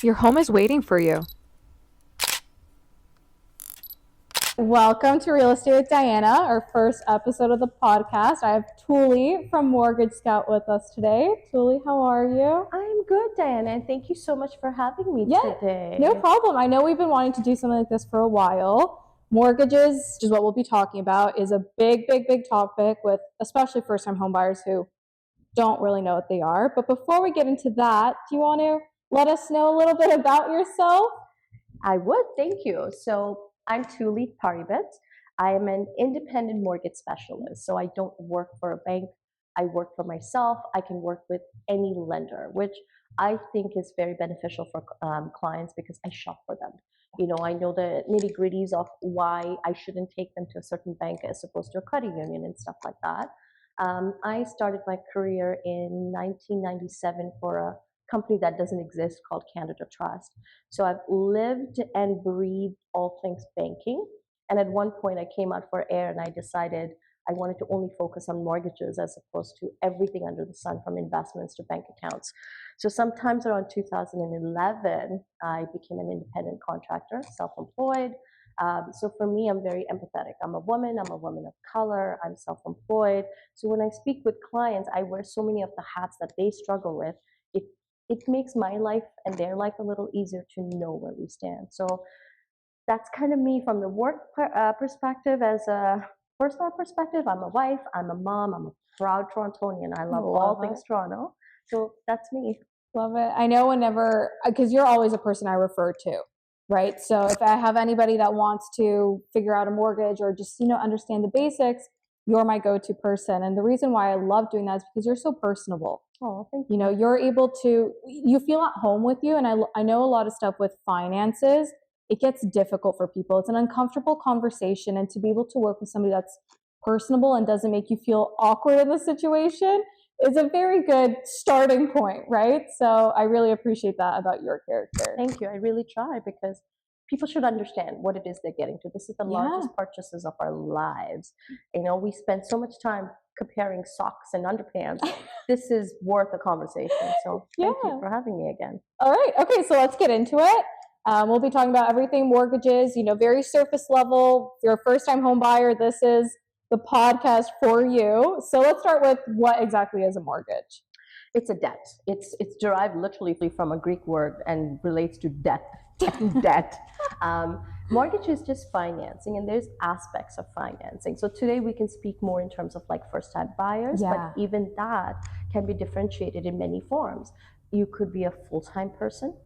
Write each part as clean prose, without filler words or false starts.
Your home is waiting for you. Welcome to Real Estate with Diana, our first episode of the podcast. I have Tuli from Mortgage Scout with us today. Tuli, how are you? I'm good, Diana, and thank you so much for having me today. No problem. I know we've been wanting to do something like this for a while. Mortgages, which is what we'll be talking about, is a big topic with especially first-time homebuyers who don't really know what they are. But before we get into that, do you want to let us know a little bit about yourself? I would, thank you. So I'm Tuli Paribet. I am an independent mortgage specialist. So I don't work for a bank. I work for myself. I can work with any lender, which I think is very beneficial for clients because I shop for them. You know, I know the nitty gritties of why I shouldn't take them to a certain bank as opposed to a credit union and stuff like that. I started my career in 1997 for a company that doesn't exist called Canada Trust. So I've lived and breathed all things banking. And at one point, I came out for air and I decided I wanted to only focus on mortgages as opposed to everything under the sun, from investments to bank accounts. So sometimes around 2011, I became an independent contractor, self-employed. So for me, I'm very empathetic. I'm a woman of color, I'm self-employed. So when I speak with clients, I wear so many of the hats that they struggle with. It makes my life and their life a little easier to know where we stand. So that's kind of me from the work perspective. As a personal perspective, I'm a wife, I'm a mom, I'm a proud Torontonian. I love all things Toronto. So that's me. Love it. I know whenever, because you're always a person I refer to, right? So if I have anybody that wants to figure out a mortgage or just, understand the basics, you're my go-to person. And the reason why I love doing that is because you're so personable. Oh, thank you. You're able to, you feel at home with you. And I know a lot of stuff with finances, it gets difficult for people. It's an uncomfortable conversation. And to be able to work with somebody that's personable and doesn't make you feel awkward in the situation is a very good starting point, right? So I really appreciate that about your character. Thank you. I really try because people should understand what it is they're getting to. This is the largest purchases of our lives. We spend so much time comparing socks and underpants. This is worth a conversation. So thank you for having me again. All right. Okay, so let's get into it. We'll be talking about everything mortgages, very surface level. If you're a first-time home buyer, this is the podcast for you. So let's start with what exactly is a mortgage? It's a debt. It's derived literally from a Greek word and relates to death. Debt. Mortgage is just financing, and there's aspects of financing. So today we can speak more in terms of like first-time buyers, but even that can be differentiated in many forms. You could be a full-time person,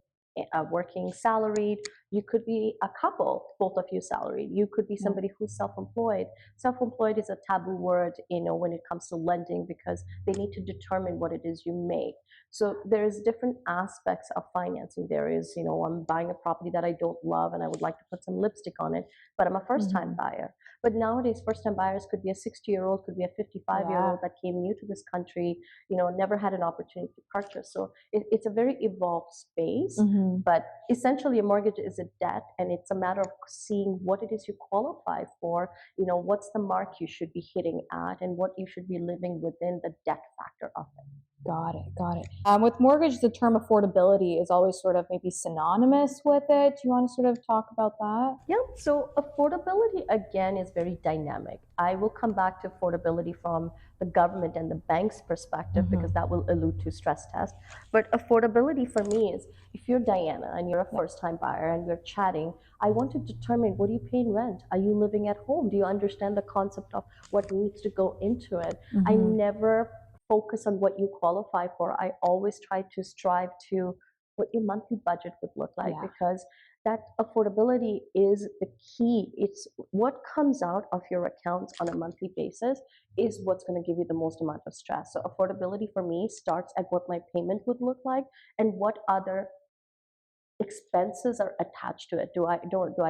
working salaried. You could be a couple, both of you salaried. You could be somebody who's self-employed. Self-employed is a taboo word, when it comes to lending, because they need to determine what it is you make. So there's different aspects of financing. There is, I'm buying a property that I don't love and I would like to put some lipstick on it, but I'm a first-time buyer. But nowadays, first-time buyers could be a 60-year-old, could be a 55-year-old that came new to this country, never had an opportunity to purchase. So it's a very evolved space, but essentially a mortgage is a debt, and it's a matter of seeing what it is you qualify for, what's the mark you should be hitting at, and what you should be living within the debt factor of it. Got it. With mortgage, the term affordability is always sort of maybe synonymous with it. Do you want to sort of talk about that? Yeah, so affordability, again, is very dynamic. I will come back to affordability from the government and the bank's perspective because that will allude to stress test. But affordability for me is, if you're Diana and you're a first-time buyer and we're chatting, I want to determine, what do you pay in rent? Are you living at home? Do you understand the concept of what needs to go into it? I never focus on what you qualify for. I always try to strive to what your monthly budget would look like, because that affordability is the key. It's what comes out of your accounts on a monthly basis is what's going to give you the most amount of stress. So affordability for me starts at what my payment would look like and what other expenses are attached to it. Do I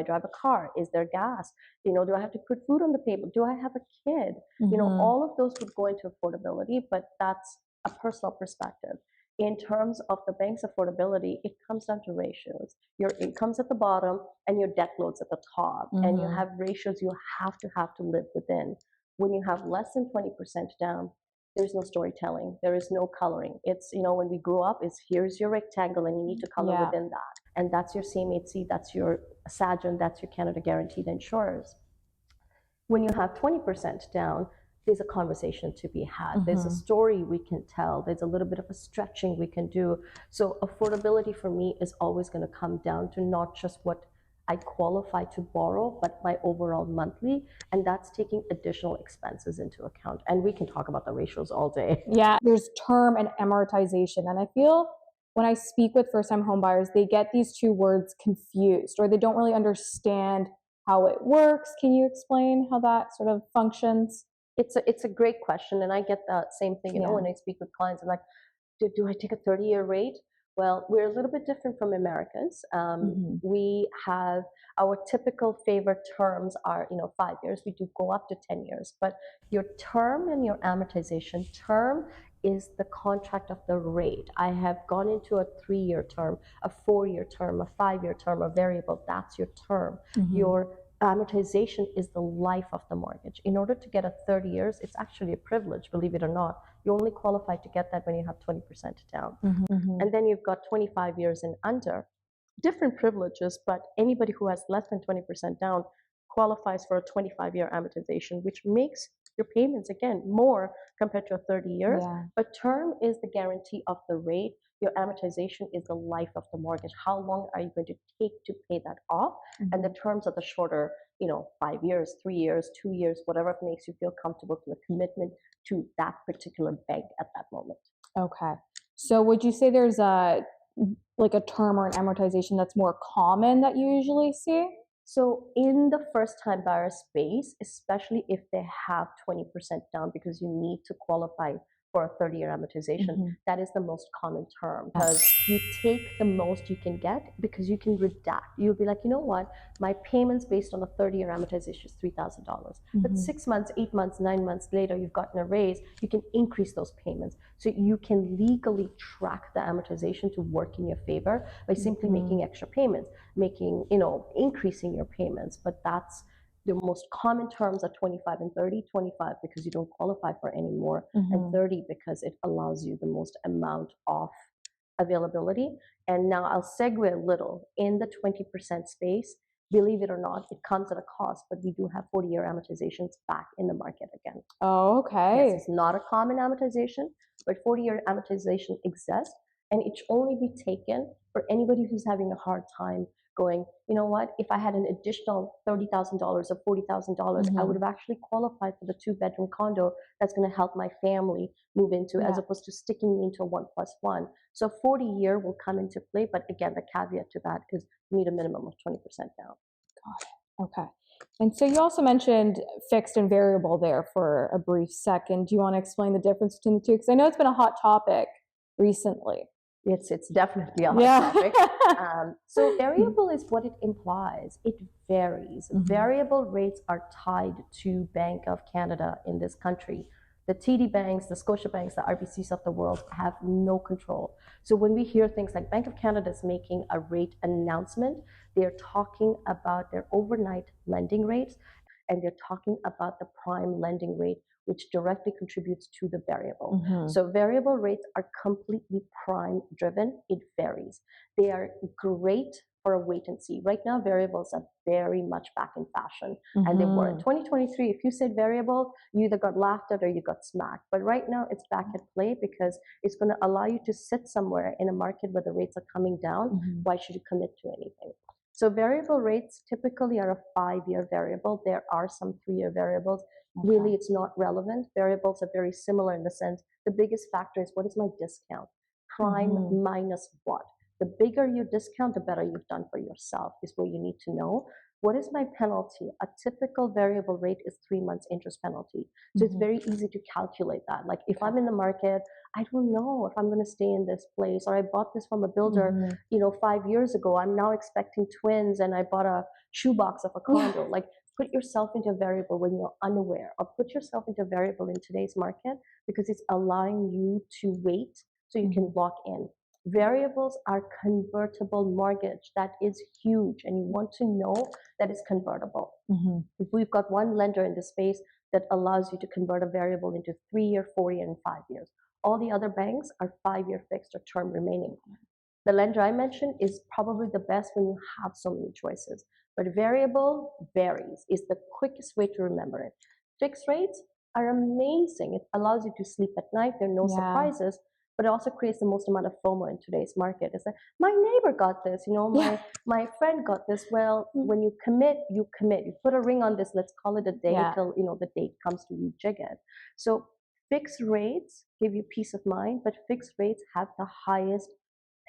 drive a car? Is there gas? Do I have to put food on the table? Do I have a kid? All of those would go into affordability, but that's a personal perspective. In terms of the bank's affordability, it comes down to ratios. Your income's at the bottom and your debt load's at the top, and you have ratios you have to live within. When you have less than 20% down, there's no storytelling. There is no coloring. It's, when we grew up, is here's your rectangle and you need to color within that. and that's your CMHC, that's your Sagent, that's your Canada Guaranteed Insurers. When you have 20% down, there's a conversation to be had. There's a story we can tell. There's a little bit of a stretching we can do. So affordability for me is always going to come down to not just what I qualify to borrow, but my overall monthly, and that's taking additional expenses into account. And we can talk about the ratios all day. Yeah, there's term and amortization, and I feel when I speak with first-time home buyers, they get these two words confused, or they don't really understand how it works. Can you explain how that sort of functions? It's a great question, and I get that same thing. Yeah. When I speak with clients, I'm like, do I take a 30-year rate? Well, we're a little bit different from Americans. We have our typical favorite terms are 5 years. We do go up to 10 years, but your term and your amortization term is the contract of the rate. I have gone into a 3-year term, a 4-year term, a 5-year term, a variable. That's your term. Your amortization is the life of the mortgage. In order to get a 30 years, it's actually a privilege, believe it or not. You only qualify to get that when you have 20% down. And then you've got 25 years and under. Different privileges, but anybody who has less than 20% down qualifies for a 25-year amortization, which makes your payments, again, more compared to a 30 years. Yeah. But term is the guarantee of the rate. Your amortization is the life of the mortgage. How long are you going to take to pay that off? And the terms are the shorter, 5 years, 3 years, 2 years, whatever makes you feel comfortable to the commitment to that particular bank at that moment. Okay. So would you say there's a term or an amortization that's more common that you usually see? So in the first-time buyer space, especially if they have 20% down because you need to qualify for a 30-year amortization, that is the most common term, because you take the most you can get because you can redact. You'll be like, you know what, my payments based on a 30-year amortization is $3,000. But 6 months, 8 months, 9 months later, you've gotten a raise, you can increase those payments. So you can legally track the amortization to work in your favor by simply making extra payments, increasing your payments. But that's the most common terms are 25 and 30. 25 because you don't qualify for any more, and 30 because it allows you the most amount of availability. And now I'll segue a little. In the 20% space, believe it or not, it comes at a cost, but we do have 40-year amortizations back in the market again. Oh, okay. Yes, it's not a common amortization, but 40-year amortization exists, and it should only be taken for anybody who's having a hard time going, you know what, if I had an additional $30,000 or $40,000, I would have actually qualified for the 2-bedroom condo that's going to help my family move into, as opposed to sticking me into a 1+1. So 40-year will come into play, but again, the caveat to that is you need a minimum of 20% down. Got it. Okay. And so you also mentioned fixed and variable there for a brief second. Do you want to explain the difference between the two? Because I know it's been a hot topic recently. It's definitely a hot topic. So variable is what it implies. It varies. Variable rates are tied to Bank of Canada in this country. The TD banks, the Scotia banks, the RBCs of the world have no control. So when we hear things like Bank of Canada is making a rate announcement, they're talking about their overnight lending rates, and they're talking about the prime lending rate, which directly contributes to the variable. So variable rates are completely prime driven. It varies. They are great for a wait and see. Right now, variables are very much back in fashion, and they were in 2023. If you said variable, you either got laughed at or you got smacked. But right now, it's back at play because it's going to allow you to sit somewhere in a market where the rates are coming down. Why should you commit to anything? So variable rates typically are a 5-year variable. There are some 3-year variables. Really, it's not relevant. Variables are very similar in the sense the biggest factor is what is my discount? Prime minus what? The bigger your discount, the better you've done for yourself is what you need to know. What is my penalty? A typical variable rate is 3 months interest penalty. So it's very easy to calculate that. Like if I'm in the market, I don't know if I'm going to stay in this place, or I bought this from a builder, 5 years ago. I'm now expecting twins, and I bought a shoebox of a condo. Like put yourself into a variable when you're unaware, or put yourself into a variable in today's market because it's allowing you to wait so you can lock in. Variables are convertible mortgage. That is huge, and you want to know that it's convertible. If we've got one lender in this space that allows you to convert a variable into 3-year, 4-year, and 5 years. All the other banks are 5-year fixed or term remaining. The lender I mentioned is probably the best when you have so many choices. But variable varies, is the quickest way to remember it. Fixed rates are amazing. It allows you to sleep at night. There are no Yeah. surprises, but it also creates the most amount of FOMO in today's market. It's like, my neighbor got this, Yeah. my friend got this. Well, when you commit, you commit. You put a ring on this, let's call it a day Yeah. till, the date comes to rejig it. So fixed rates give you peace of mind, but fixed rates have the highest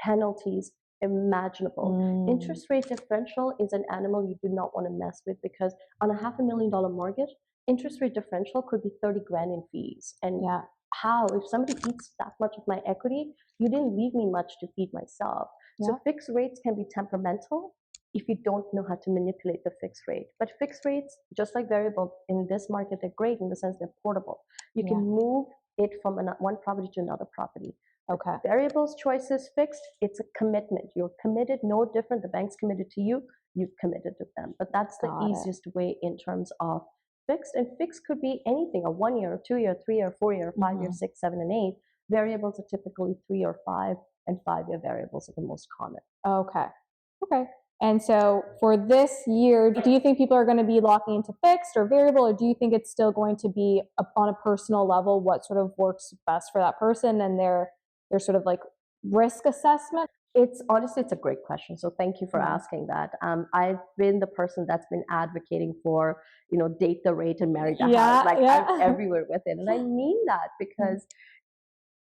penalties imaginable. Interest rate differential is an animal you do not want to mess with, because on a $500,000 mortgage, interest rate differential could be 30 grand in fees. And Yeah. how, if somebody eats that much of my equity, you didn't leave me much to feed myself. Yeah. So fixed rates can be temperamental if you don't know how to manipulate the fixed rate. But fixed rates, just like variable in this market, are great in the sense they're portable. You Yeah. can move it from one property to another property. Okay. Variables, choices, fixed, it's a commitment. You're committed, no different. The bank's committed to you, you've committed to them. But that's the Got it. easiest way in terms of fixed. And fixed could be anything, a 1 year, 2 year, 3 year, 4 year, 5 year, 6, 7, and 8. Variables are typically 3 or 5, and 5-year variables are the most common. Okay. Okay. And so for this year, do you think people are going to be locking into fixed or variable, or do you think it's still going to be on a personal level what sort of works best for that person and their sort of like risk assessment? It's honestly, it's a great question. So thank you for asking that. I've been the person that's been advocating for, date the rate and marry the house. Yeah, Like, I'm yeah. everywhere with it. And I mean that because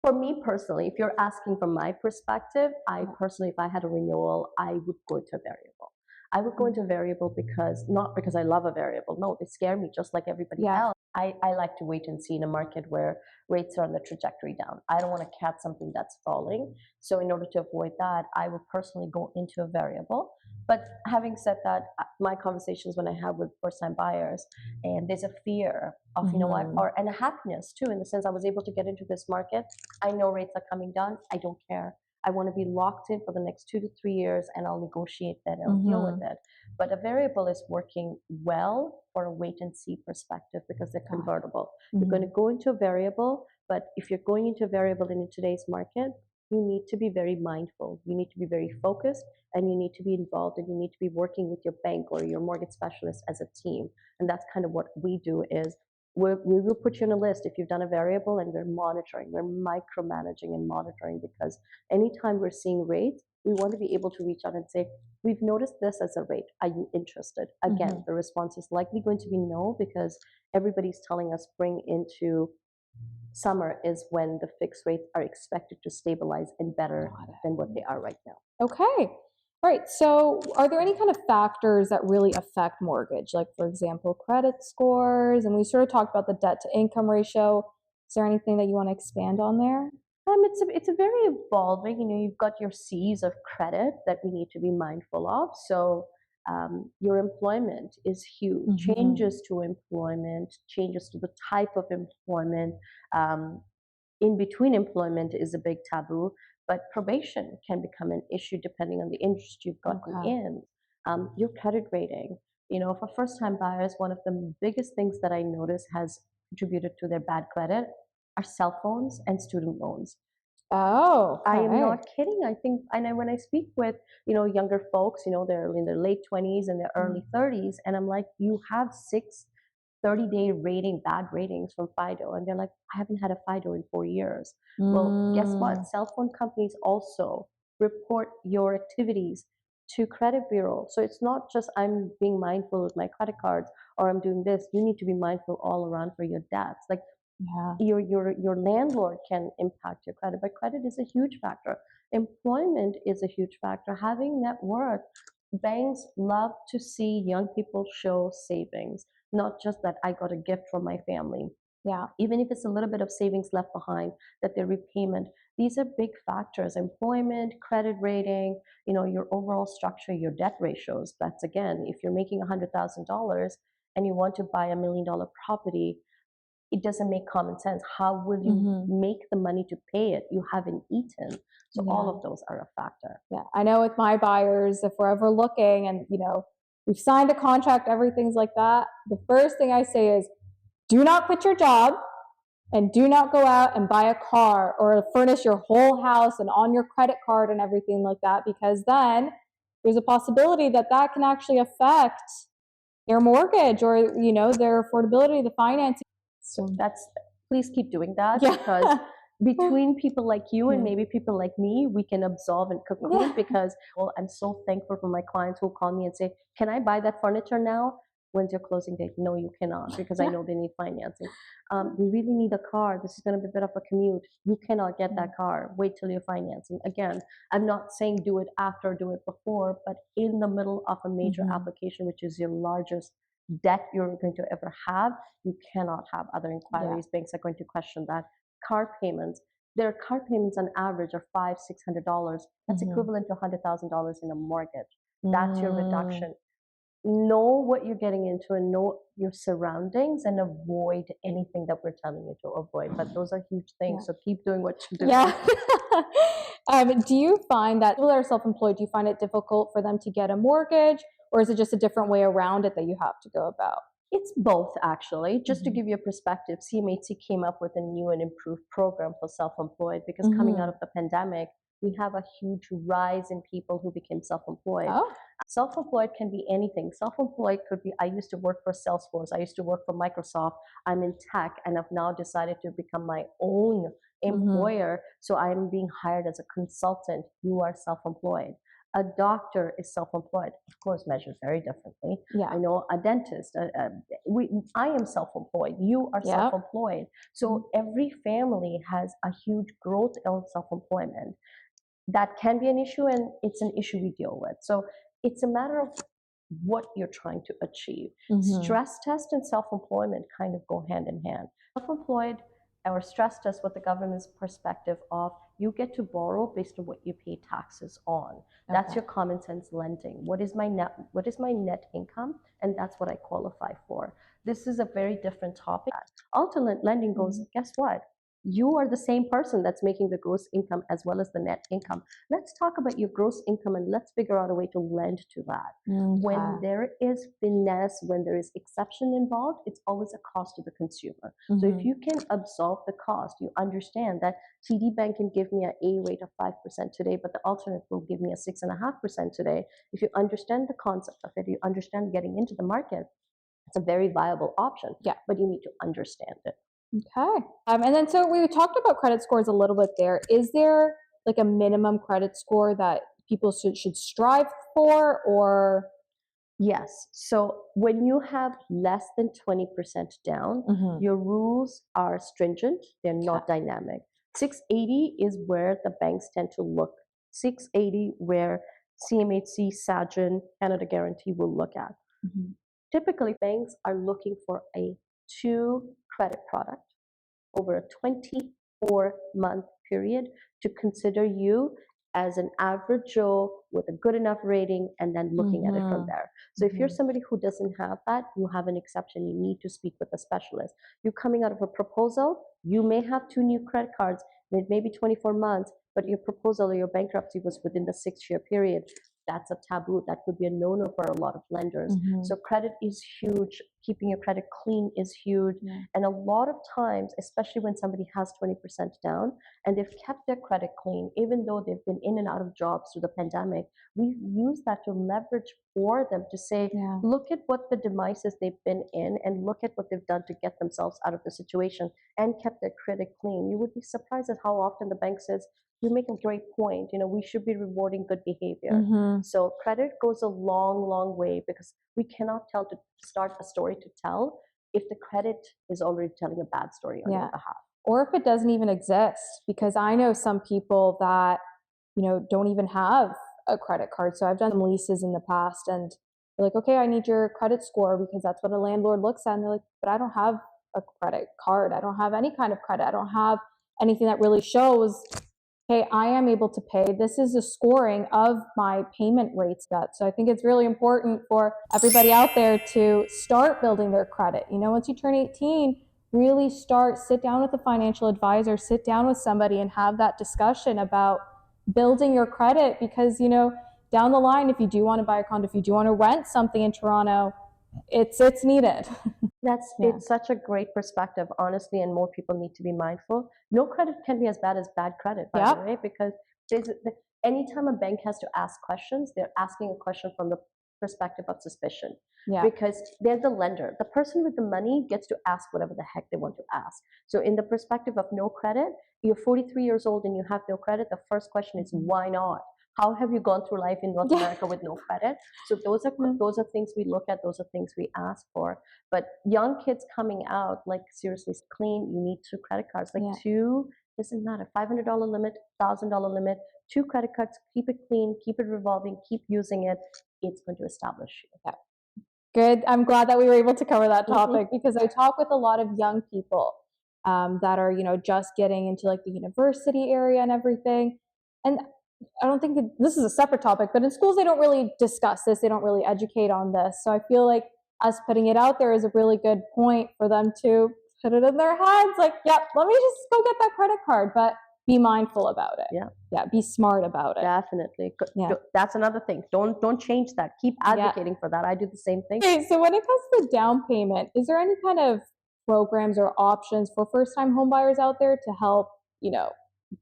for me personally, if you're asking from my perspective, I personally, if I had a renewal, I would go into a variable. I would go into a variable because, not because I love a variable. No, they scare me just like everybody Yeah. else. I like to wait and see in a market where rates are on the trajectory down. I don't want to catch something that's falling. So in order to avoid that, I would personally go into a variable. But having said that, my conversations when I have with first-time buyers, and there's a fear of, you know what, and a happiness too, in the sense I was able to get into this market. I know rates are coming down. I don't care. I want to be locked in for the next 2 to 3 years, and I'll negotiate that and I'll deal with it. But a variable is working well for a wait and see perspective because they're convertible. You're going to go into a variable, but if you're going into a variable in today's market, you need to be very mindful. You need to be very focused, and you need to be involved, and you need to be working with your bank or your mortgage specialist as a team. And that's kind of what we do is we will put you on a list if you've done a variable, and we're monitoring, we're micromanaging and monitoring, because anytime we're seeing rates, we want to be able to reach out and say, we've noticed this as a rate. Are you interested? Again, the response is likely going to be no, because everybody's telling us spring into summer is when the fixed rates are expected to stabilize and better than what they are right now. Okay. All right. So, are there any kind of factors that really affect mortgage? Like, for example, credit scores? And we sort of talked about the debt to income ratio. Is there anything that you want to expand on there? It's a very evolving. You've got your C's of credit that we need to be mindful of. So your employment is huge. Changes to employment, changes to the type of employment. In between employment is a big taboo, but probation can become an issue depending on the industry you've gotten in. Your credit rating. For first-time buyers, one of the biggest things that I notice has contributed to their bad credit are cell phones and student loans. Oh, I am okay. not kidding. I think, and when I speak with, younger folks, they're in their late 20s and their early 30s, and I'm like, you have 30-day bad ratings from FIDO. And they're like, I haven't had a FIDO in 4 years. Well, guess what? Cell phone companies also report your activities to credit bureau. So it's not just I'm being mindful with my credit cards or I'm doing this. You need to be mindful all around for your debts. Like, your landlord can impact your credit, but credit is a huge factor. Employment is a huge factor. Having net worth. Banks love to see young people show savings, not just that I got a gift from my family. Yeah. Even if it's a little bit of savings left behind, that their repayment, these are big factors. Employment, credit rating, your overall structure, your debt ratios. That's, again, if you're making $100,000 and you want to buy $1 million property, it doesn't make common sense. How will you make the money to pay it? You haven't eaten. So all of those are a factor. Yeah. I know with my buyers, if we're ever looking and, we've signed a contract, everything's like that, the first thing I say is, do not quit your job. And do not go out and buy a car or furnish your whole house and on your credit card and everything like that, because then there's a possibility that that can actually affect their mortgage or, their affordability, the financing. So please keep doing that, Yeah. because between people like you and Mm. maybe people like me, we can absolve and cocoon. Yeah. Because, well, I'm so thankful for my clients who call me and say, can I buy that furniture now? When's your closing date? No, you cannot, because I Yeah. know they need financing. We really need a car. This is going to be a bit of a commute. You cannot get that car. Wait till you're financing. Again, I'm not saying do it after, do it before, but in the middle of a major application, which is your largest debt you're going to ever have, you cannot have other inquiries. Yeah. Banks are going to question that. Car payments. Their car payments on average are $500-$600. That's equivalent to $100,000 in a mortgage. That's your reduction. Know what you're getting into and know your surroundings and avoid anything that we're telling you to avoid. But those are huge things. Yeah. So keep doing what you're doing. Yeah. Do you find that people that are self-employed, do you find it difficult for them to get a mortgage, or is it just a different way around it that you have to go about? It's both, actually. Just to give you a perspective, CMHC came up with a new and improved program for self-employed, because coming out of the pandemic, we have a huge rise in people who became self-employed. Oh. Self-employed can be anything. Self-employed could be, I used to work for Salesforce, I used to work for Microsoft, I'm in tech, and I've now decided to become my own employer. So I'm being hired as a consultant. You are self-employed. A doctor is self-employed, of course, measured very differently. Yeah. I know a dentist. I am self-employed. You are self-employed. So every family has a huge growth of self-employment. That can be an issue, and it's an issue we deal with. So it's a matter of what you're trying to achieve. Stress test and self-employment kind of go hand in hand. Self-employed, or stress test with the government's perspective of, you get to borrow based on what you pay taxes on. That's your common sense lending. What is my net income? And that's what I qualify for. This is a very different topic. Alternate lending goes, guess what? You are the same person that's making the gross income as well as the net income. Let's talk about your gross income and let's figure out a way to lend to that. When there is finesse, when there is exception involved, it's always a cost to the consumer. So if you can absolve the cost, you understand that TD Bank can give me an A rate of 5% today, but the alternate will give me a 6.5% today. If you understand the concept of it, you understand getting into the market, it's a very viable option. Yeah, but you need to understand it. Okay. And then, so we talked about credit scores a little bit there. Is there like a minimum credit score that people should strive for, or? Yes. So when you have less than 20% down, your rules are stringent. They're not dynamic. 680 is where the banks tend to look. 680 where CMHC, SAGN, Canada Guarantee will look at. Typically, banks are looking for a 2 credit product over a 24-month period to consider you as an average Joe with a good enough rating, and then looking at it from there. So if you're somebody who doesn't have that, you have an exception. You need to speak with a specialist. You're coming out of a proposal, you may have 2 new credit cards, and it may be 24 months, but your proposal or your bankruptcy was within the 6-year period. That's a taboo. That could be a no-no for a lot of lenders. So credit is huge. Keeping your credit clean is huge. And a lot of times, especially when somebody has 20% down and they've kept their credit clean, even though they've been in and out of jobs through the pandemic, we've used that to leverage for them to say, look at what the demises they've been in and look at what they've done to get themselves out of the situation and kept their credit clean. You would be surprised at how often the bank says, you make a great point. We should be rewarding good behavior. So credit goes a long, long way, because we cannot start a story to tell if the credit is already telling a bad story on your behalf. Or if it doesn't even exist, because I know some people that, don't even have a credit card. So I've done some leases in the past, and they're like, okay, I need your credit score because that's what a landlord looks at. And they're like, but I don't have a credit card. I don't have any kind of credit. I don't have anything that really shows, hey, I am able to pay. This is a scoring of my payment rates. So I think it's really important for everybody out there to start building their credit. Once you turn 18, really sit down with a financial advisor, sit down with somebody and have that discussion about building your credit, because, down the line, if you do want to buy a condo, if you do want to rent something in Toronto, it's needed. Yeah. It's such a great perspective, honestly, and more people need to be mindful. No credit can be as bad as bad credit, by the Yep. way, because anytime a bank has to ask questions, they're asking a question from the perspective of suspicion, Yeah. because they're the lender. The person with the money gets to ask whatever the heck they want to ask. So, in the perspective of no credit, you're 43 years old and you have no credit. The first question is why not? How have you gone through life in North America with no credit? So those are things we look at. Those are things we ask for. But young kids coming out, like seriously, it's clean. You need 2 credit cards, like Yeah. two. Doesn't matter. $500 limit, $1,000 limit, 2 credit cards. Keep it clean. Keep it revolving. Keep using it. It's going to establish you. Yeah. Good. I'm glad that we were able to cover that Mhm. topic because I talk with a lot of young people that are, just getting into like the university area and everything. And I don't think this is a separate topic, but in schools they don't really discuss this. They don't really educate on this. So I feel like us putting it out there is a really good point for them to put it in their heads. Like, yep, let me just go get that credit card, but be mindful about it. Yeah. Yeah. Be smart about it. Definitely. Yeah. That's another thing. Don't change that. Keep advocating for that. I do the same thing. Okay, so when it comes to down payment, is there any kind of programs or options for first-time homebuyers out there to help,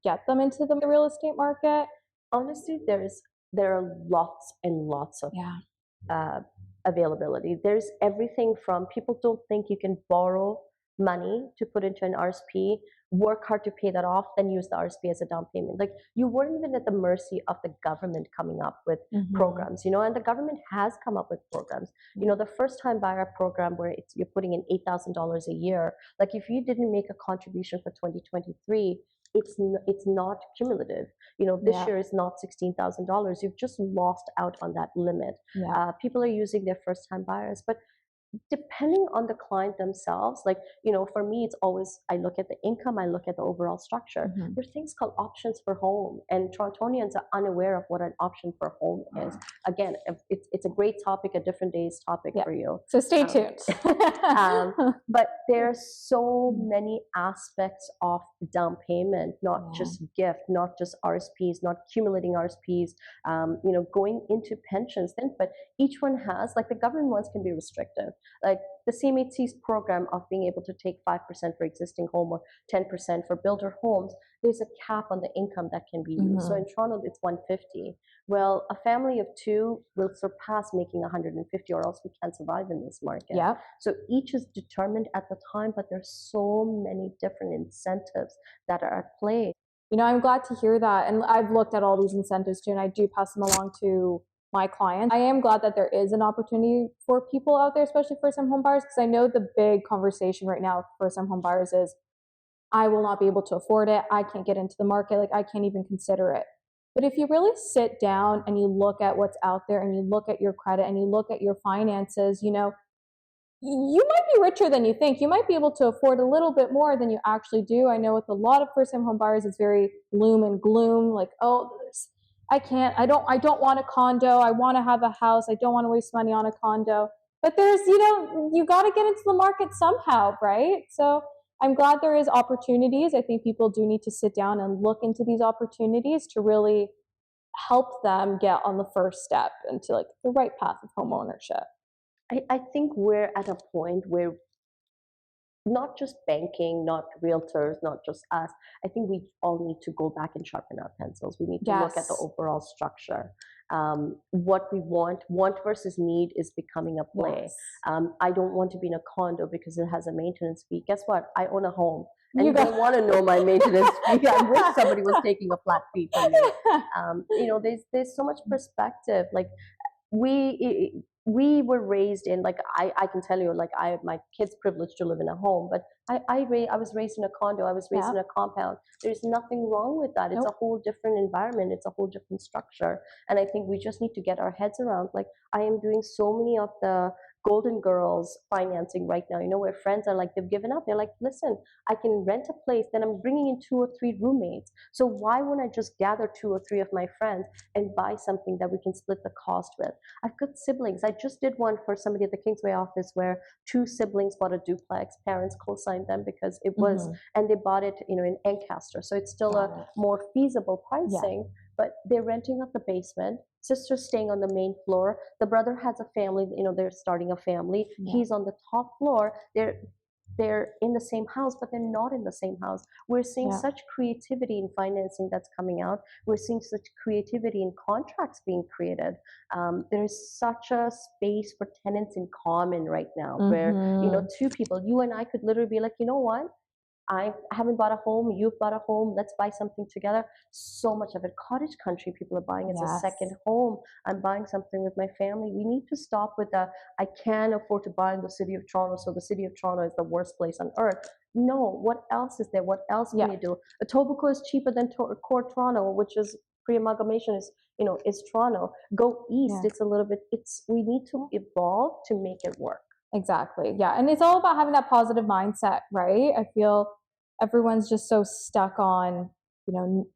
get them into the real estate market? Honestly, there are lots and lots of Yeah. uh, availability. There's everything from people don't think you can borrow money to put into an RSP, work hard to pay that off, then use the RSP as a down payment. Like you weren't even at the mercy of the government coming up with programs, and the government has come up with programs. The first time buyer program where you're putting in $8,000 a year. Like if you didn't make a contribution for 2023, it's not cumulative. This Yeah. year is not $16,000. You've just lost out on that limit. Yeah. People are using their first time buyers, but depending on the client themselves, like for me it's always, I look at the income, I look at the overall structure. There's things called options for home, and Torontonians are unaware of what an option for home is. Again, it's a great topic, a different day's topic for you, So stay tuned. but there are so many aspects of down payment, not just gift, not just RSPs, not accumulating RSPs, going into pensions then, but each one has, like the government ones can be restrictive. Like the CMHC's program of being able to take 5% for existing home or 10% for builder homes, there's a cap on the income that can be used. So in Toronto, it's 150. Well, a family of two will surpass making 150, or else we can't survive in this market. Yeah. So each is determined at the time, but there's so many different incentives that are at play. I'm glad to hear that. And I've looked at all these incentives too, and I do pass them along to my clients. I am glad that there is an opportunity for people out there, especially first-time home buyers, because I know the big conversation right now for first-time home buyers is, I will not be able to afford it. I can't get into the market. Like, I can't even consider it. But if you really sit down and you look at what's out there and you look at your credit and you look at your finances, you might be richer than you think. You might be able to afford a little bit more than you actually do. I know with a lot of first-time home buyers, it's very gloom and gloom. Like, oh, I can't. I don't want a condo. I want to have a house. I don't want to waste money on a condo. But there's, you got to get into the market somehow, right? So I'm glad there is opportunities. I think people do need to sit down and look into these opportunities to really help them get on the first step into like the right path of home ownership. I think we're at a point where not just banking, not realtors, not just us, I think we all need to go back and sharpen our pencils. We need to look at the overall structure. What we want versus need is becoming a play. Yes. I don't want to be in a condo because it has a maintenance fee. Guess what? I own a home. And you don't want to know my maintenance fee. I wish somebody was taking a flat fee from me. There's so much perspective. Like we were raised in, like I can tell you, like my kids privileged to live in a home, but I was raised in a condo, I was raised in a compound. There's nothing wrong with that. It's a whole different environment, it's a whole different structure. And I think we just need to get our heads around, like I am doing so many of the Golden Girls financing right now, where friends are like, they've given up. They're like, listen, I can rent a place, then I'm bringing in 2 or 3 roommates. So why wouldn't I just gather 2 or 3 of my friends and buy something that we can split the cost with? I've got siblings. I just did one for somebody at the Kingsway office where 2 siblings bought a duplex. Parents co-signed them because it was, and they bought it, in Ancaster. So it's still a more feasible pricing. but they're renting out the basement. Sister's staying on the main floor. The brother has a family, they're starting a family. Yeah. He's on the top floor. They're in the same house, but they're not in the same house. We're seeing Yeah. such creativity in financing that's coming out. We're seeing such creativity in contracts being created. There's such a space for tenants in common right now, where Mhm. two people, you and I, could literally be like, you know what? I haven't bought a home, you've bought a home, let's buy something together. So much of it, cottage country, people are buying as a Yes. second home. I'm buying something with my family. We need to stop with the, I can't afford to buy in the city of Toronto, so the city of Toronto is the worst place on earth. No, what else is there? What else can Yeah. you do? Etobicoke is cheaper than core Toronto, which is pre-amalgamation is Toronto. Go east, Yeah. it's a little bit, we need to evolve to make it work. Exactly. Yeah. And it's all about having that positive mindset, right? I feel everyone's just so stuck on,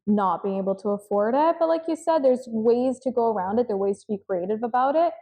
not being able to afford it. But like you said, there's ways to go around it. There are ways to be creative about it.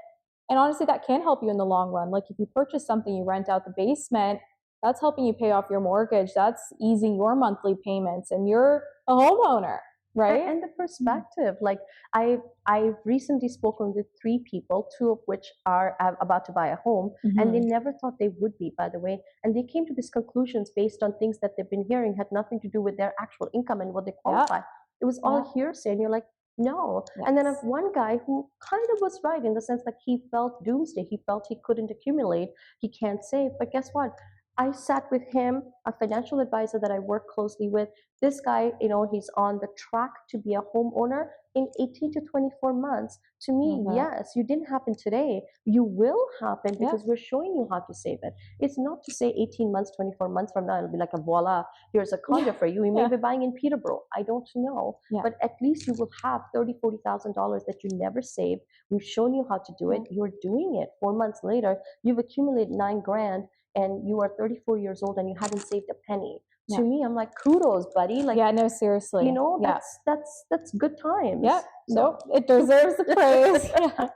And honestly, that can help you in the long run. Like if you purchase something, you rent out the basement, that's helping you pay off your mortgage. That's easing your monthly payments and you're a homeowner, right? And the perspective, like I've recently spoken with 3 people, 2 of which are about to buy a home, and they Mhm. never thought they would be, by the way, and they came to these conclusions based on things that they've been hearing, had nothing to do with their actual income and what they Yeah. qualify. It was Yeah. all hearsay, and you're like, no. And then I've Yes. one guy who kind of was right in the sense that he felt doomsday. He felt he couldn't accumulate, he can't save. But guess what? I sat with him, a financial advisor that I work closely with. This guy, he's on the track to be a homeowner in 18 to 24 months. To me, Love it. yes, you didn't happen today. You will happen Yeah. because we're showing you how to save it. It's not to say 18 months, 24 months from now, it'll be like a voila, here's a condo for you. You may Yeah. be buying in Peterborough. I don't know. Yeah. But at least you will have $30,000, $40,000 that you never saved. We've shown you how to do it. Yeah. You're doing it. 4 months later, you've accumulated 9 grand and you are 34 years old and you haven't saved a penny. Yeah. To me, I'm like, kudos, buddy. Like, Yeah, no, seriously. Yeah. that's good times. Yep. So Nope. It deserves the praise. Yeah.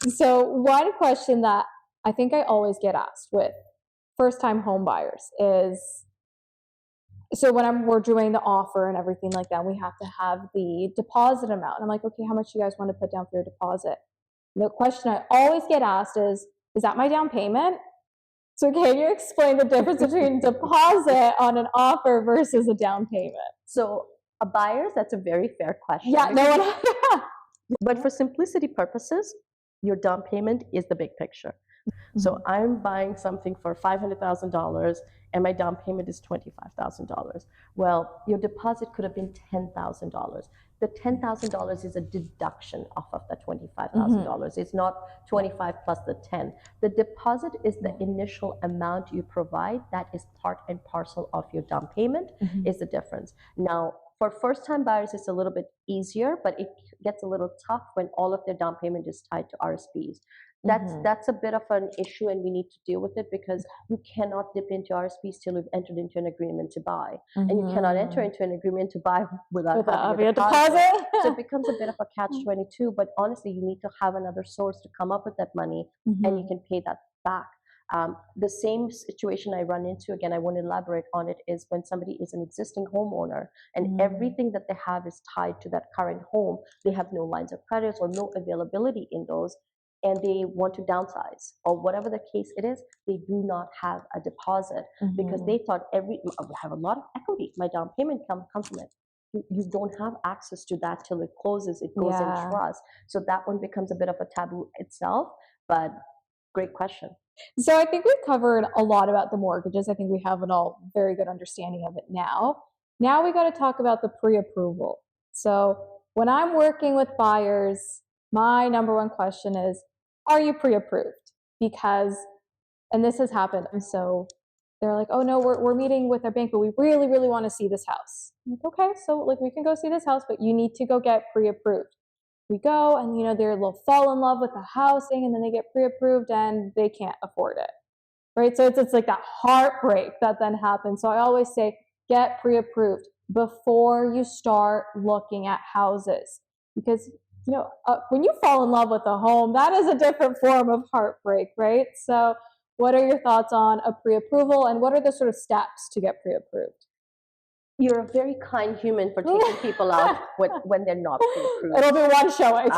So one question that I think I always get asked with first-time home buyers is, so when we're doing the offer and everything like that, we have to have the deposit amount. And I'm like, okay, how much do you guys want to put down for your deposit? The question I always get asked is that my down payment? So can you explain the difference between deposit on an offer versus a down payment? So a buyer's, that's a very fair question. Yeah, no one. But for simplicity purposes, your down payment is the big picture. So I'm buying something for $500,000 and my down payment is $25,000. Well, your deposit could have been $10,000. The $10,000 is a deduction off of the $25,000. It's not 25 plus the 10. The deposit is the initial amount you provide. That is part and parcel of your down payment, is the difference. Now, for first-time buyers, it's a little bit easier, but it gets a little tough when all of their down payment is tied to RSPs. That's a bit of an issue, and we need to deal with it because you cannot dip into RSPs till you've entered into an agreement to buy, and you cannot enter into an agreement to buy without having a deposit. So it becomes a bit of a catch-22. But honestly, you need to have another source to come up with that money, and you can pay that back. The same situation I run into, again, I won't elaborate on it, is when somebody is an existing homeowner and everything that they have is tied to that current home. They have no lines of credit or no availability in those, and they want to downsize or whatever the case it is. They do not have a deposit because they thought I have a lot of equity. My down payment comes from it. You don't have access to that till it closes. It goes in trust. So that one becomes a bit of a taboo itself. But great question. So I think we've covered a lot about the mortgages. I think we have an all very good understanding of it now. Now we got to talk about the pre-approval. So when I'm working with buyers, my number one question is, are you pre-approved? Because, and this has happened, and so they're like, oh no, we're meeting with our bank, but we really, really want to see this house. I'm like, okay, so like we can go see this house, but you need to go get pre-approved. We go and they'll fall in love with the housing and then they get pre-approved and they can't afford it, right? So it's like that heartbreak that then happens. So I always say, get pre-approved before you start looking at houses, because when you fall in love with a home, that is a different form of heartbreak, right? So what are your thoughts on a pre-approval and what are the sort of steps to get pre-approved? You're a very kind human for taking people out when they're not pre-approved. It'll be one showing.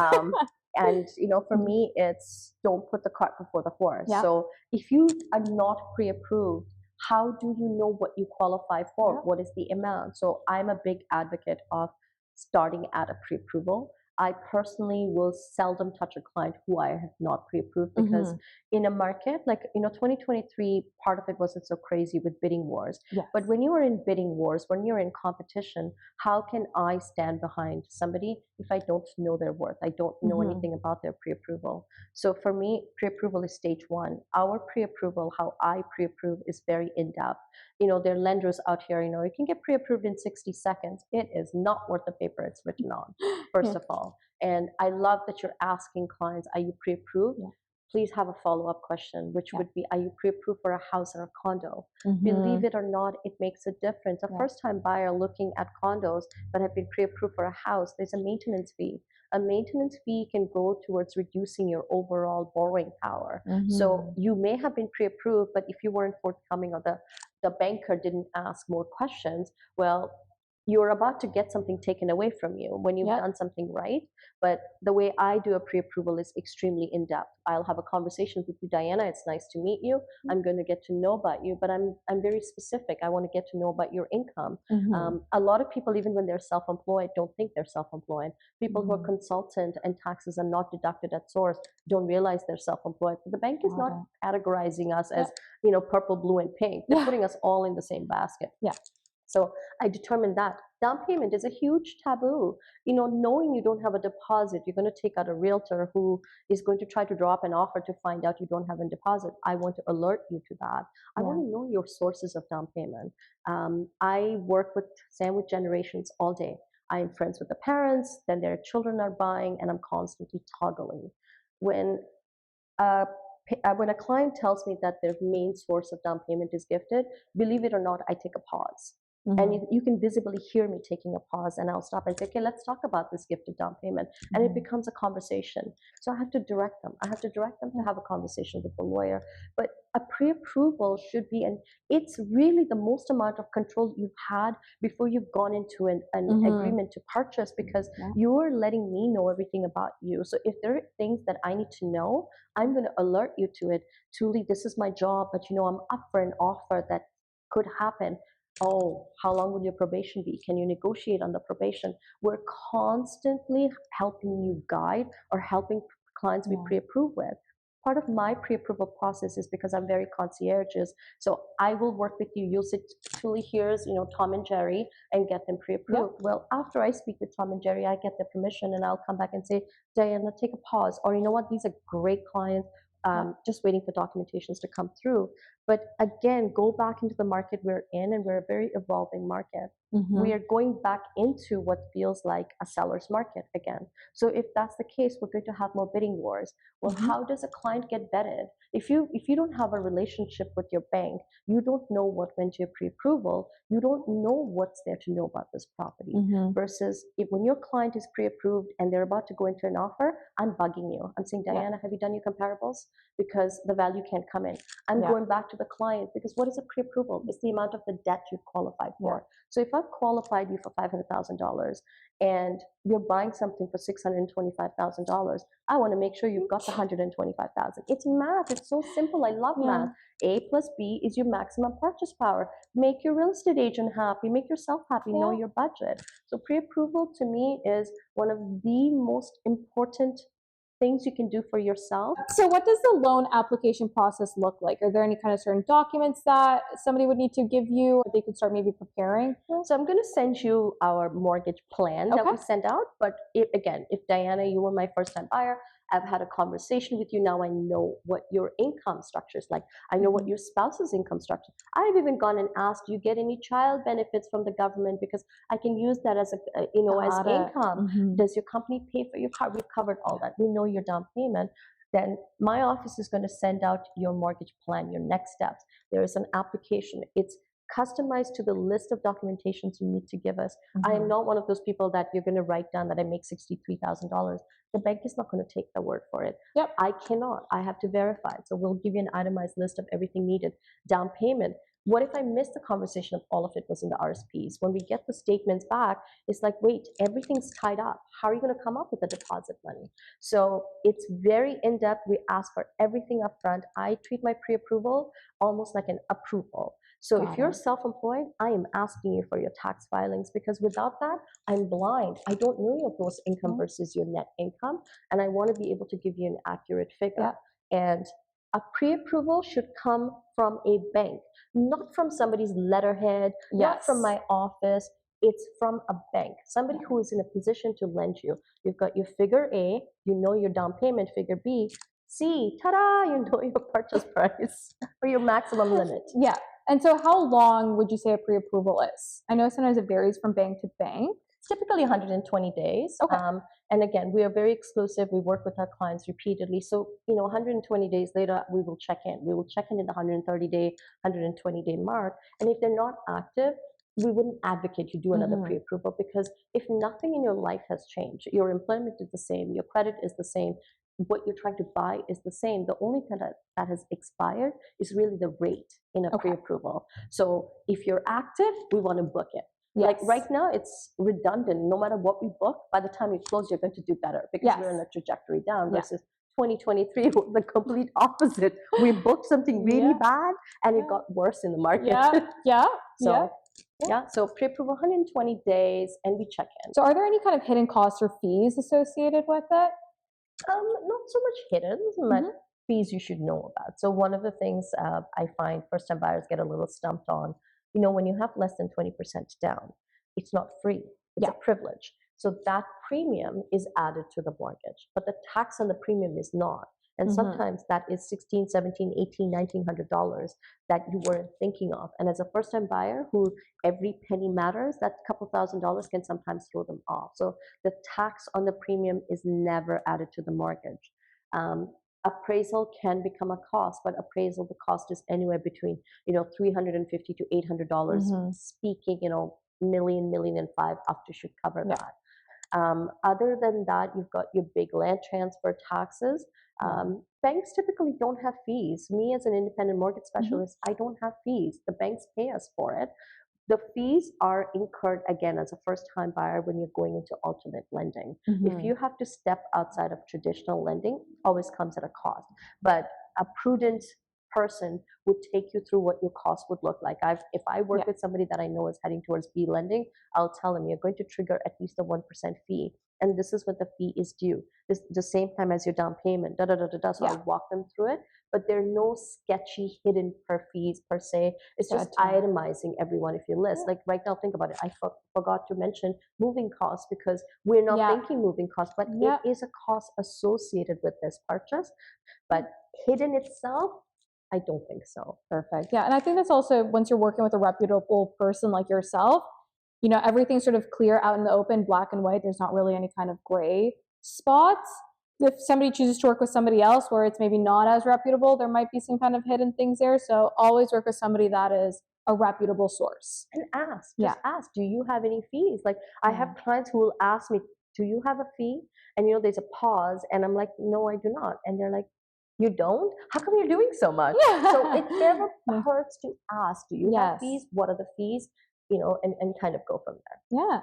And for me, it's don't put the cart before the horse. Yeah. So if you are not pre-approved, how do you know what you qualify for? Yeah. What is the amount? So I'm a big advocate of starting at a pre-approval. I personally will seldom touch a client who I have not pre-approved because in a market like 2023, part of it wasn't so crazy with bidding wars. Yes. But when you are in bidding wars, when you're in competition, how can I stand behind somebody if I don't know their worth? I don't know anything about their pre-approval. So for me, pre-approval is stage one. Our pre-approval, how I pre-approve, is very in-depth. There are lenders out here, you can get pre-approved in 60 seconds. It is not worth the paper it's written on, first of all. And I love that you're asking clients, are you pre-approved? Yeah. Please have a follow-up question, which would be, are you pre-approved for a house or a condo? Believe it or not, it makes a difference. A first-time buyer looking at condos but have been pre-approved for a house, there's a maintenance fee. A maintenance fee can go towards reducing your overall borrowing power. So you may have been pre-approved, but if you weren't forthcoming or the banker didn't ask more questions, well, you're about to get something taken away from you when you've done something right. But the way I do a pre-approval is extremely in-depth. I'll have a conversation with you, Diana. It's nice to meet you. I'm going to get to know about you, but I'm very specific. I want to get to know about your income. A lot of people, even when they're self-employed, don't think they're self-employed. People who are consultant and taxes are not deducted at source don't realize they're self-employed. But the bank is not categorizing us as purple, blue, and pink. They're putting us all in the same basket. So I determined that down payment is a huge taboo. Knowing you don't have a deposit, you're going to take out a realtor who is going to try to drop an offer to find out you don't have a deposit. I want to alert you to that. I want to know your sources of down payment. I work with sandwich generations all day. I am friends with the parents, then their children are buying, and I'm constantly toggling. When a client tells me that their main source of down payment is gifted, believe it or not, I take a pause. And you can visibly hear me taking a pause, and I'll stop and say, okay, let's talk about this gifted down payment. And it becomes a conversation. So I have to direct them. I have to direct them to have a conversation with the lawyer. But a pre-approval should be, and it's really the most amount of control you've had before you've gone into an agreement to purchase, because you're letting me know everything about you. So if there are things that I need to know, I'm going to alert you to it. Truly, this is my job, but I'm up for an offer that could happen. Oh, how long will your probation be? Can you negotiate on the probation? We're constantly helping you guide or helping clients we pre-approve with. Part of my pre-approval process is because I'm very conscientious. So I will work with you. You'll sit, Julie, here's Tom and Jerry, and get them pre-approved. Well, after I speak with Tom and Jerry, I get their permission, and I'll come back and say, Diana, take a pause. Or you know what? These are great clients. Just waiting for documentations to come through. But again, go back into the market we're in, and we're a very evolving market. We are going back into what feels like a seller's market again. So if that's the case, we're going to have more bidding wars. Well, how does a client get vetted? If you don't have a relationship with your bank, you don't know what went to your pre-approval. You don't know what's there to know about this property. Versus when your client is pre-approved and they're about to go into an offer, I'm bugging you. I'm saying, Diana, have you done your comparables? Because the value can't come in. I'm going back to the client, because what is a pre-approval? It's the amount of the debt you've qualified for. So if I've qualified you for $500,000 and you're buying something for $625,000, I want to make sure you've got the $125,000. It's math. It's so simple. I love math. A plus B is your maximum purchase power. Make your real estate agent happy. Make yourself happy. Know your budget. So pre-approval to me is one of the most important things you can do for yourself. So what does the loan application process look like? Are there any kind of certain documents that somebody would need to give you, or they could start maybe preparing? So I'm going to send you our mortgage plan that we send out. But if Diana, you were my first time buyer, I've had a conversation with you. Now I know what your income structure is like. I know what your spouse's income structure. I've even gone and asked, do you get any child benefits from the government? Because I can use that as as income. Does your company pay for your car? We've covered all that. We know your down payment. Then my office is going to send out your mortgage plan, your next steps. There is an application. It's customized to the list of documentations you need to give us. I am not one of those people that you're going to write down that I make $63,000. The bank is not going to take the word for it. I cannot. I have to verify it. So we'll give you an itemized list of everything needed. Down payment. What if I missed the conversation of all of it was in the RSPs? When we get the statements back, it's like, wait, everything's tied up. How are you going to come up with the deposit money? So it's very in-depth. We ask for everything up front. I treat my pre-approval almost like an approval. So if you're self-employed, I am asking you for your tax filings, because without that, I'm blind. I don't know your gross income versus your net income, and I want to be able to give you an accurate figure. And a pre-approval should come from a bank, not from somebody's letterhead, not from my office. It's from a bank, somebody who is in a position to lend you. You've got your figure A, you know your down payment, figure B, C, ta-da, you know your purchase price or your maximum limit. Yeah. And so how long would you say a pre-approval is? I know sometimes it varies from bank to bank. It's typically 120 days. Okay. And again, we are very exclusive. We work with our clients repeatedly. So, 120 days later, we will check in. We will check in the 130-day, 120-day mark. And if they're not active, we wouldn't advocate you do another pre-approval, because if nothing in your life has changed, your employment is the same, your credit is the same, what you're trying to buy is the same. The only thing that has expired is really the rate in a pre-approval. So if you're active, we want to book it. Like right now, it's redundant. No matter what we book, by the time we close, you're going to do better, because we're in a trajectory down versus 2023, the complete opposite. We booked something really bad and it got worse in the market. So pre-approval 120 days and we check in. So are there any kind of hidden costs or fees associated with it? Not so much hidden, but fees you should know about. So one of the things I find first-time buyers get a little stumped on, when you have less than 20% down, it's not free, it's a privilege. So that premium is added to the mortgage, but the tax on the premium is not. And sometimes that is $1,600, $1,700, $1,800, $1,900 that you weren't thinking of. And as a first-time buyer who every penny matters, that couple $1,000s can sometimes throw them off. So the tax on the premium is never added to the mortgage. Appraisal can become a cost, but appraisal, the cost is anywhere between $350 to $800. Speaking, million, million and five up to should cover that. Other than that, you've got your big land transfer taxes. Banks typically don't have fees. Me as an independent mortgage specialist, I don't have fees. The banks pay us for it. The fees are incurred, again, as a first-time buyer when you're going into alternate lending. If you have to step outside of traditional lending, always comes at a cost. But a prudent person would take you through what your cost would look like. If I work with somebody that I know is heading towards B lending, I'll tell them you're going to trigger at least a 1% fee. And this is what the fee is due. This the same time as your down payment, So I'll walk them through it. But there are no sketchy hidden fees per se. It's just itemizing everyone if you list. Like right now, think about it. I forgot to mention moving costs, because we're not thinking moving costs, but it is a cost associated with this purchase. But hidden itself, I don't think so. Perfect. Yeah, and I think that's also, once you're working with a reputable person like yourself, everything's sort of clear out in the open, black and white. There's not really any kind of gray spots. If somebody chooses to work with somebody else where it's maybe not as reputable, there might be some kind of hidden things there. So always work with somebody that is a reputable source. And just ask, do you have any fees? Like I have clients who will ask me, do you have a fee? And there's a pause and I'm like, no, I do not. And they're like, you don't? How come you're doing so much? So it never hurts to ask, do you have fees? What are the fees? And kind of go from there. Yeah.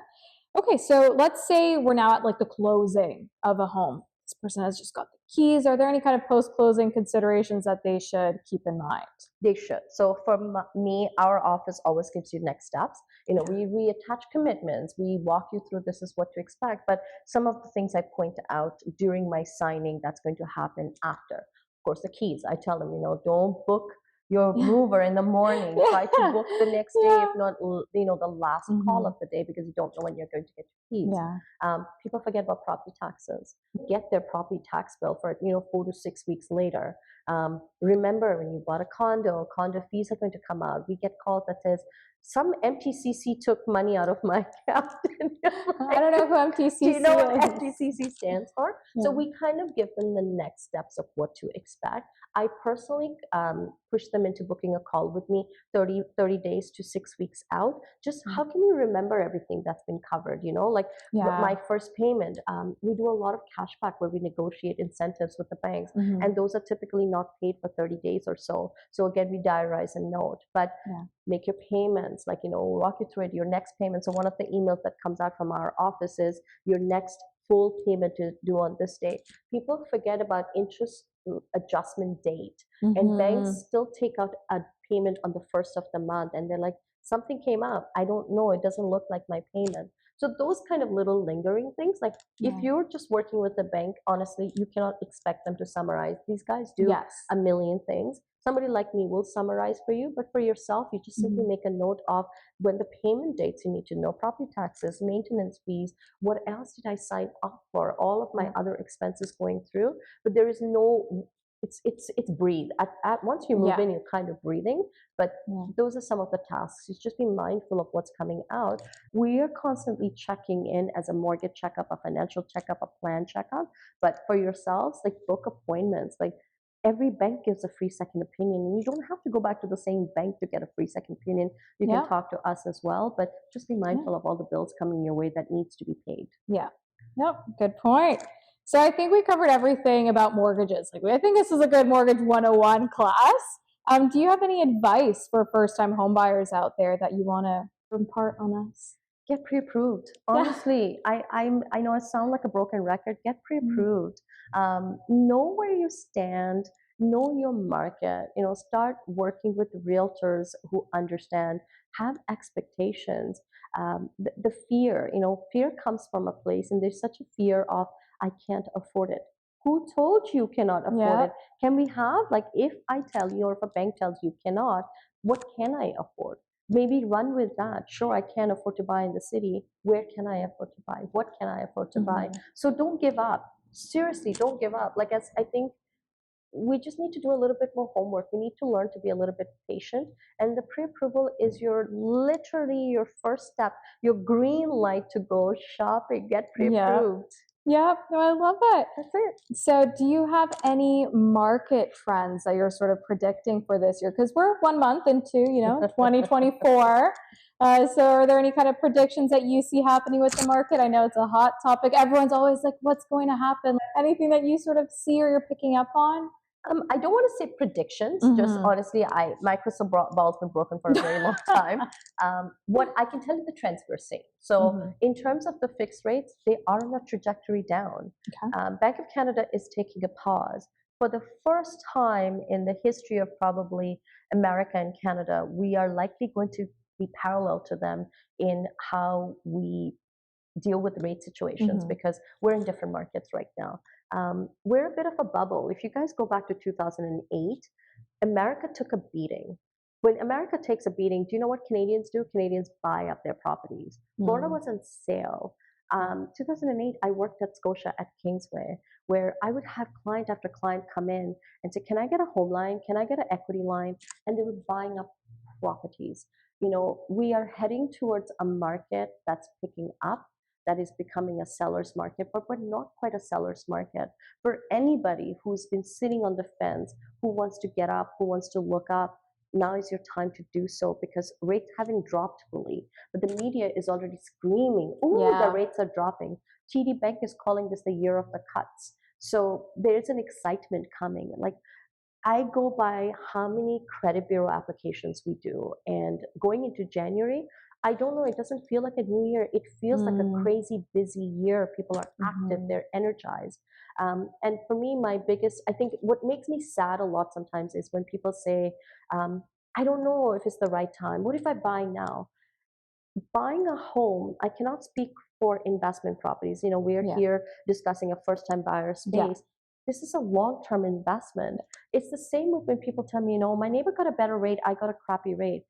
Okay, so let's say we're now at like the closing of a home. This person has just got the keys. Are there any kind of post-closing considerations that they should keep in mind? They should. So for me, our office always gives you next steps. We reattach commitments. We walk you through this is what to expect. But some of the things I point out during my signing that's going to happen after. Of course, the keys. I tell them, don't book your mover in the morning. Try to book the next day, if not, the last call of the day, because you don't know when you're going to get your keys. People forget about property taxes. Get their property tax bill for 4 to 6 weeks later. Remember, when you bought a condo fees are going to come out. We get calls that says, some MTCC took money out of my account. I don't know who Do you know what MTCC is. MTCC stands for? So Yeah. we kind of give them the next steps of what to expect. I personally push them into booking a call with me 30 days to 6 weeks out. Just how can you remember everything that's been covered? You know, like Yeah. my first payment, we do a lot of cashback where we negotiate incentives with the banks, Mhm. and those are typically not paid for 30 days or so. So again, we diarize a note, but Yeah. make your payments, like, walk you through it, your next payment. So one of the emails that comes out from our office is your next full payment to do on this date. People forget about interest adjustment date, and banks Mhm. still take out a payment on the first of the month, and they're like, something came up, I don't know, it doesn't look like my payment. So those kind of little lingering things, like if Yeah. you're just working with the bank, honestly, you cannot expect them to summarize. These guys do Yes. a million things. Somebody like me will summarize for you, but for yourself, you just simply Mhm. make a note of when the payment dates you need to know, property taxes, maintenance fees, what else did I sign up for, all of my Yeah. other expenses going through. But there is no, it's breathe. Once you move Yeah. in, you're kind of breathing, but Yeah. those are some of the tasks. You just be mindful of what's coming out. We are constantly checking in as a mortgage checkup, a financial checkup, a plan checkup. But for yourselves, like book appointments, like every bank gives a free second opinion, and you don't have to go back to the same bank to get a free second opinion. You can Yeah. talk to us as well, but just be Yeah. mindful of all the bills coming your way that needs to be paid. Yeah. Yep. Good point. So I think we covered everything about mortgages. Like, I think this is a good mortgage 101 class. Do you have any advice for first-time home buyers out there that you want to impart on us? Get pre-approved. Yeah. Honestly, I know I sound like a broken record. Get Mhm. pre-approved. Know where you stand. Know your market. Start working with realtors who understand. Have expectations. The fear. Fear comes from a place, and there's such a fear of I can't afford it. Who told you cannot afford Yeah. it? Can we have, like, if I tell you, or if a bank tells you cannot, what can I afford? Maybe run with that. Sure, I can't afford to buy in the city. Where can I afford to buy? What can I afford to buy? Mhm. So don't give up. Seriously, don't give up. Like, as I think we just need to do a little bit more homework. We need to learn to be a little bit patient. And the pre-approval is literally your first step, your green light to go shopping, get Yeah. pre-approved. Yep. No, I love it. That's it. So, do you have any market trends that you're sort of predicting for this year? Because we're 1 month into, 2024. So, are there any kind of predictions that you see happening with the market? I know it's a hot topic. Everyone's always like, what's going to happen? Anything that you sort of see or you're picking up on? I don't want to say predictions. Just Mhm. honestly, my crystal ball's been broken for a very long time. What I can tell you, the trends we're seeing. So, Mhm. in terms of the fixed rates, they are on a trajectory down. Okay. Bank of Canada is taking a pause. For the first time in the history of probably America and Canada, we are likely going to be parallel to them in how we deal with rate situations, Mhm. because we're in different markets right now. We're a bit of a bubble. If you guys go back to 2008, America took a beating. When America takes a beating, do you know what Canadians do? Canadians buy up their properties. Florida Mhm. was on sale. 2008, I worked at Scotia at Kingsway, where I would have client after client come in and say, can I get a home line? Can I get an equity line? And they were buying up properties. We are heading towards a market that's picking up, that is becoming a seller's market, but we're not quite a seller's market. For anybody who's been sitting on the fence, who wants to get up, who wants to look up, now is your time to do so, because rates haven't dropped fully. But the media is already screaming, oh, the Yeah. rates are dropping. TD Bank is calling this the year of the cuts. So there's an excitement coming. Like, I go by how many credit bureau applications we do. And going into January, I don't know, it doesn't feel like a new year. It feels like a Mm. crazy busy year. People are active, Mhm. they're energized. And for me, I think what makes me sad a lot sometimes is when people say, I don't know if it's the right time. What if I buy now? Buying a home, I cannot speak for investment properties. We're Yeah. here discussing a first time buyer Yeah. space. This is a long term investment. It's the same with when people tell me, my neighbor got a better rate, I got a crappy rate.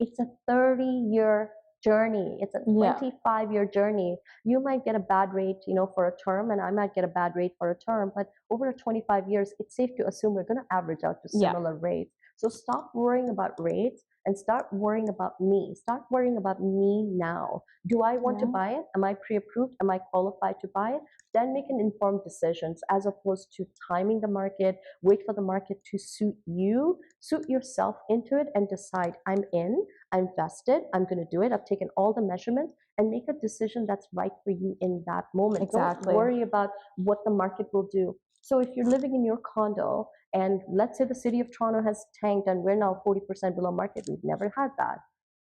It's a 30-year journey. It's a Yeah. 25-year journey. You might get a bad rate, for a term, and I might get a bad rate for a term, but over 25 years, it's safe to assume we're going to average out to Yeah. similar rates. So stop worrying about rates and start worrying about me. Start worrying about me now. Do I want to buy it? Am I pre-approved? Am I qualified to buy it? Then make an informed decisions as opposed to timing the market, wait for the market to suit you, suit yourself into it and decide, I'm in, I'm vested, I'm going to do it. I've taken all the measurements and make a decision that's right for you in that moment. Exactly. Don't worry about what the market will do. So if you're living in your condo and let's say the city of Toronto has tanked and we're now 40% below market, we've never had that.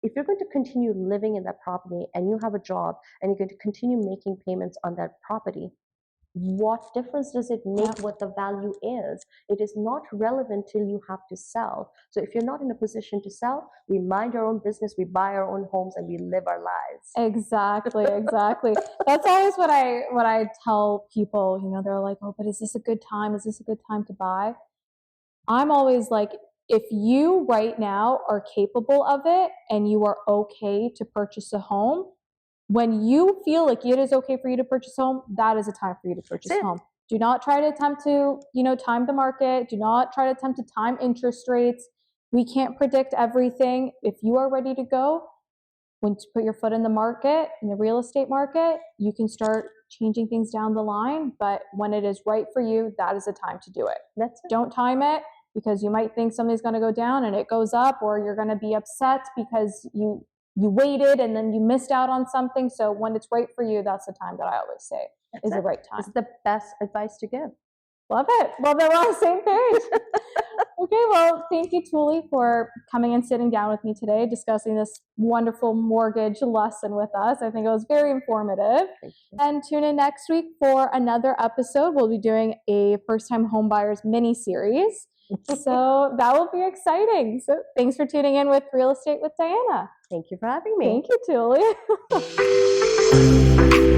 If you're going to continue living in that property and you have a job and you're going to continue making payments on that property, what difference does it make what the value is? It is not relevant till you have to sell. So if you're not in a position to sell, we mind our own business, we buy our own homes, and we live our lives. Exactly. That's always what I tell people. You know, they're like, "Oh, but is this a good time? Is this a good time to buy?" I'm always like, if you right now are capable of it and you are okay to purchase a home, when you feel like it is okay for you to purchase a home, that is a time for you to purchase a home. Do not try to attempt to, time the market. Do not try to attempt to time interest rates. We can't predict everything. If you are ready to go, when you put your foot in the market, in the real estate market, you can start changing things down the line. But when it is right for you, that is the time to do it. Don't time it because you might think something's going to go down and it goes up, or you're going to be upset because you waited and then you missed out on something. So when it's right for you, that's the time that I always say is the right time. It's the best advice to give. Love it. Well, then we're on the same page. Okay, well, thank you, Tuli, for coming and sitting down with me today, discussing this wonderful mortgage lesson with us. I think it was very informative. And tune in next week for another episode. We'll be doing a first-time homebuyers mini-series. So that will be exciting. So thanks for tuning in with Real Estate with Diana. Thank you for having me. Thank you, Tuli.